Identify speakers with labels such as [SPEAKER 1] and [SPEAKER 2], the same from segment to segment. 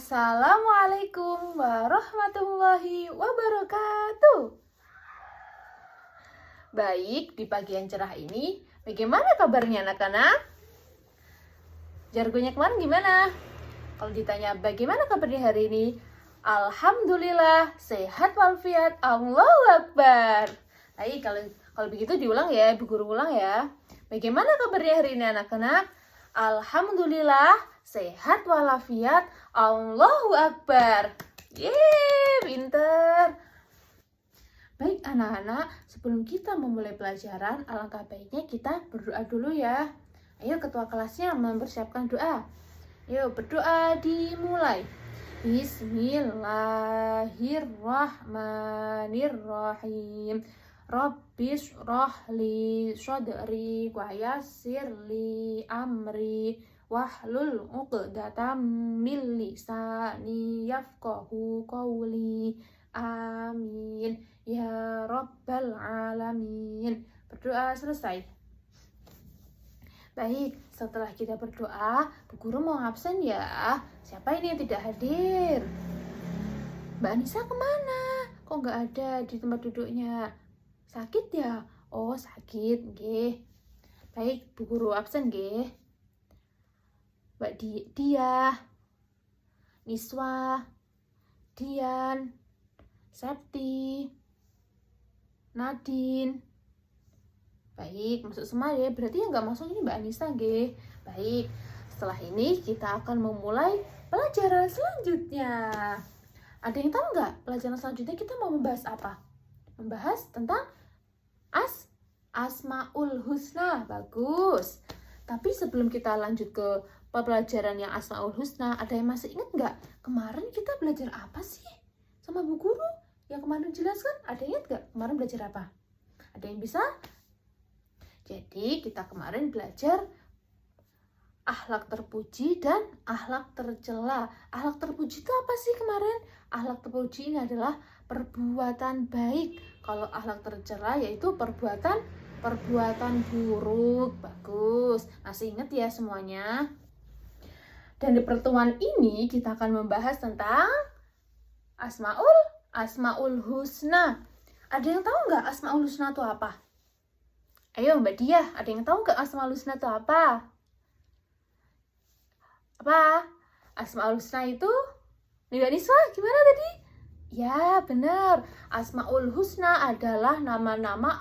[SPEAKER 1] Assalamualaikum warahmatullahi wabarakatuh. Baik, di pagi yang cerah ini, bagaimana kabarnya anak-anak? Jargonnya kemarin gimana? Kalau ditanya bagaimana kabarnya hari ini? Alhamdulillah, sehat walafiat, Allahu Akbar. Baik, kalau begitu diulang ya, Ibu Guru ulang ya. Bagaimana kabarnya hari ini anak-anak? Alhamdulillah, sehat walafiat, Allahu Akbar. Yeay, pinter. Baik anak-anak, sebelum kita memulai pelajaran, alangkah baiknya kita berdoa dulu ya. Ayo ketua kelasnya mempersiapkan doa. Ayo berdoa dimulai. Bismillahirrahmanirrahim. Rabbis rohli sodri wa yassirli amri wahlul uqdatam min lisani yafqahu qawli. Amin ya rabbal alamin. Berdoa selesai. Baik, setelah kita berdoa, Bu Guru mau absen ya. Siapa ini yang tidak hadir? Mbak Anissa kemana? Kok nggak ada di tempat duduknya? Sakit ya? Oh, sakit, nggih. Baik, Bu Guru absen nggih. Mbak Dia, Niswa, Dian, Septi, Nadine. Baik, masuk semua ya. Berarti yang nggak masuk ini Mbak Anissa nggih. Baik, setelah ini kita akan memulai pelajaran selanjutnya. Ada yang tahu nggak pelajaran selanjutnya kita mau membahas apa? Membahas tentang Asmaul Husna. Bagus. Tapi sebelum kita lanjut ke pelajaran yang Asmaul Husna, ada yang masih ingat nggak? Kemarin kita belajar apa sih? Sama Bu Guru yang kemarin jelaskan, ada yang ingat nggak? Kemarin belajar apa? Ada yang bisa? Jadi kita kemarin belajar akhlak terpuji dan akhlak tercela. Akhlak terpuji itu apa sih kemarin? Akhlak terpuji ini adalah perbuatan baik. Kalau akhlak tercela yaitu perbuatan buruk. Bagus. Masih ingat ya semuanya? Dan di pertemuan ini kita akan membahas tentang Asmaul Husna. Ada yang tahu nggak Asmaul Husna itu apa? Ayo Mbak Dia, ada yang tahu nggak Asmaul Husna itu apa? Apa? Asmaul Husna itu? Mbak Niswa, gimana tadi? Ya, benar. Asmaul Husna adalah nama-nama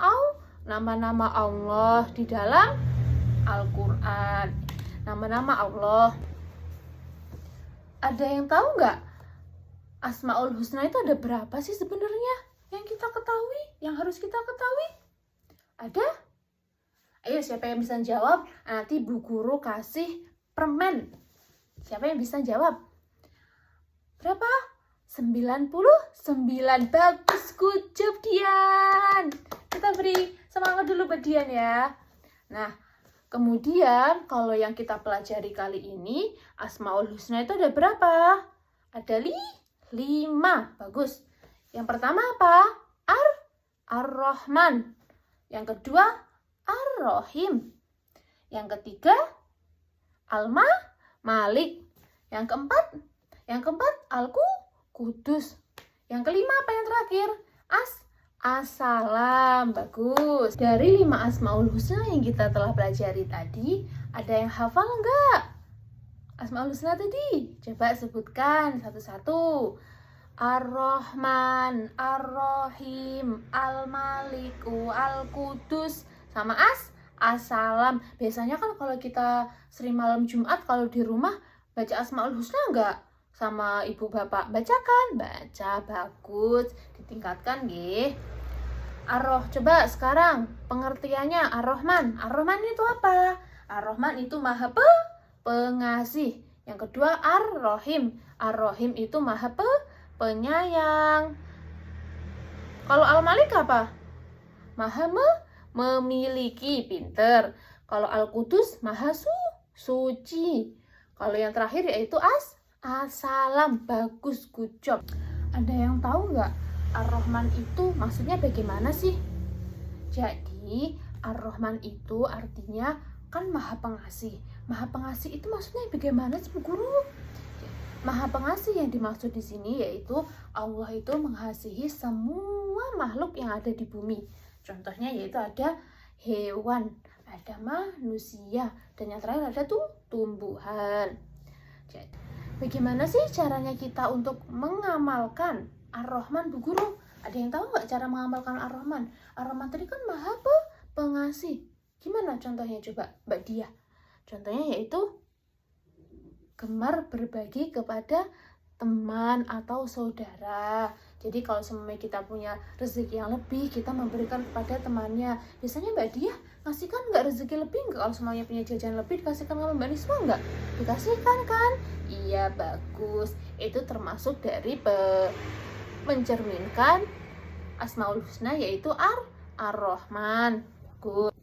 [SPEAKER 1] Allah di dalam Al-Quran. Nama-nama Allah. Ada yang tahu nggak? Asmaul Husna itu ada berapa sih sebenarnya? Yang kita ketahui, yang harus kita ketahui? Ada? Ayo, siapa yang bisa jawab? Nanti Bu Guru kasih permen. Siapa yang bisa jawab? Berapa? 99. Bagus, good job Dian. Kita beri semangat dulu buat Dian ya. Nah, kemudian kalau yang kita pelajari kali ini, Asmaul Husna itu ada berapa? Ada 5. Bagus. Yang pertama apa? Ar-Rahman. Yang kedua, Ar-Rahim. Yang ketiga, Al-Malik. Yang keempat, Al-Qudus. Yang kelima apa yang terakhir? As-Salam. Bagus. Dari 5 Asmaul Husna yang kita telah pelajari tadi, ada yang hafal enggak? Asmaul Husna tadi. Coba sebutkan satu-satu. Ar-Rahman, Ar-Rahim, Al-Maliku, Al-Qudus, sama As-Salam. Biasanya kan kalau kita sering malam Jumat, kalau di rumah baca Asmaul Husna enggak? Sama ibu bapak bacakan? Baca, bagus. Ditingkatkan nggih. Coba sekarang pengertiannya Ar-Rahman. Ar-Rahman itu apa? Ar-Rahman itu Maha Pengasih. Yang kedua Ar-Rahim. Ar-Rahim itu Maha Penyayang. Kalau Al-Malik apa? Maha memiliki, pinter. Kalau Al-Qudus Maha suci. Kalau yang terakhir yaitu As-Salam. Bagus, good job. Ada yang tahu nggak Ar-Rahman itu maksudnya bagaimana sih? Jadi Ar-Rahman itu artinya kan Maha Pengasih. Maha Pengasih itu maksudnya bagaimana sih Bu Guru? Maha Pengasih yang dimaksud di sini yaitu Allah itu mengasihi semua makhluk yang ada di bumi. Contohnya yaitu ada hewan, ada manusia, dan yang terakhir ada tumbuhan. Jadi, bagaimana sih caranya kita untuk mengamalkan Ar-Rahman, Bu Guru? Ada yang tahu nggak cara mengamalkan Ar-Rahman? Ar-Rahman tadi kan Maha Pengasih. Gimana contohnya coba Mbak Dia? Contohnya yaitu gemar berbagi kepada teman atau saudara. Jadi kalau semuanya kita punya rezeki yang lebih, kita memberikan kepada temannya. Biasanya Mbak Dia ngasihkan nggak rezeki lebih nggak? Kalau semuanya punya jajan lebih, dikasihkan sama Mbak Niswa nggak? Dikasihkan kan? Iya, bagus. Itu termasuk dari mencerminkan Asmaul Husna yaitu Ar-Rahman. Bagus.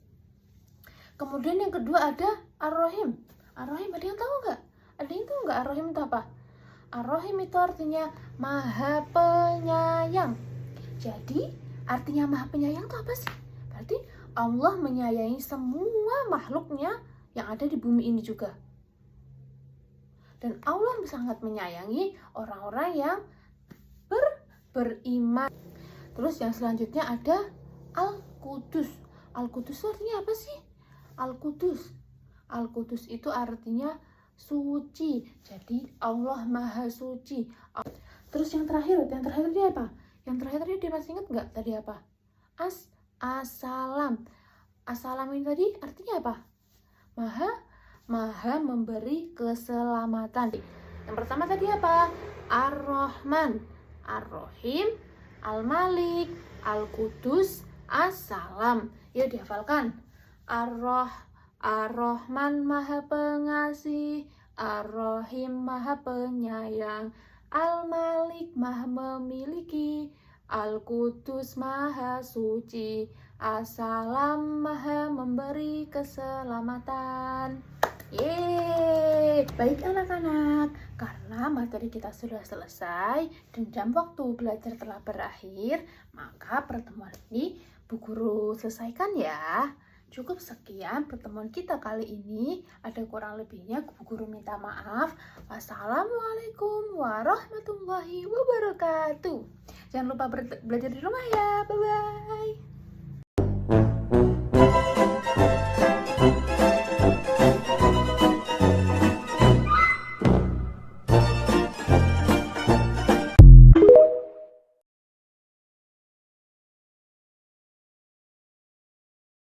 [SPEAKER 1] Kemudian yang kedua ada Ar-Rahim. Ar-Rahim ada yang tahu nggak? Ada yang tahu nggak Ar-Rahim itu apa? Ar-Rahim itu artinya Maha Penyayang. Jadi artinya Maha Penyayang itu apa sih? Berarti Allah menyayangi semua makhluknya yang ada di bumi ini juga. Dan Allah sangat menyayangi orang-orang yang beriman. Terus yang selanjutnya ada Al-Qudus. Al-Qudus itu artinya apa sih? Al-Qudus. Al-Qudus itu artinya suci. Jadi Allah Maha Suci. Terus yang terakhir tadi apa? Yang terakhir tadi dia masih ingat nggak tadi apa? As-salam. As-salam ini tadi artinya apa? Maha memberi keselamatan. Yang pertama tadi apa? Ar-Rahman, Ar-Rahim, Al-Malik, Al-Qudus, As-salam. Yuk dihafalkan. Ar-Rahman Maha Pengasih, Ar-Rahim Maha Penyayang, Al-Malik Maha Memiliki, Al-Qudus Maha Suci, As-salam Maha Memberi Keselamatan. Yeay, baik anak-anak, karena materi kita sudah selesai dan jam waktu belajar telah berakhir, maka pertemuan ini Bu Guru selesaikan ya. Cukup sekian pertemuan kita kali ini. Ada kurang lebihnya Bu Guru minta maaf. Wassalamualaikum warahmatullahi wabarakatuh. Jangan lupa belajar di rumah ya. Bye-bye.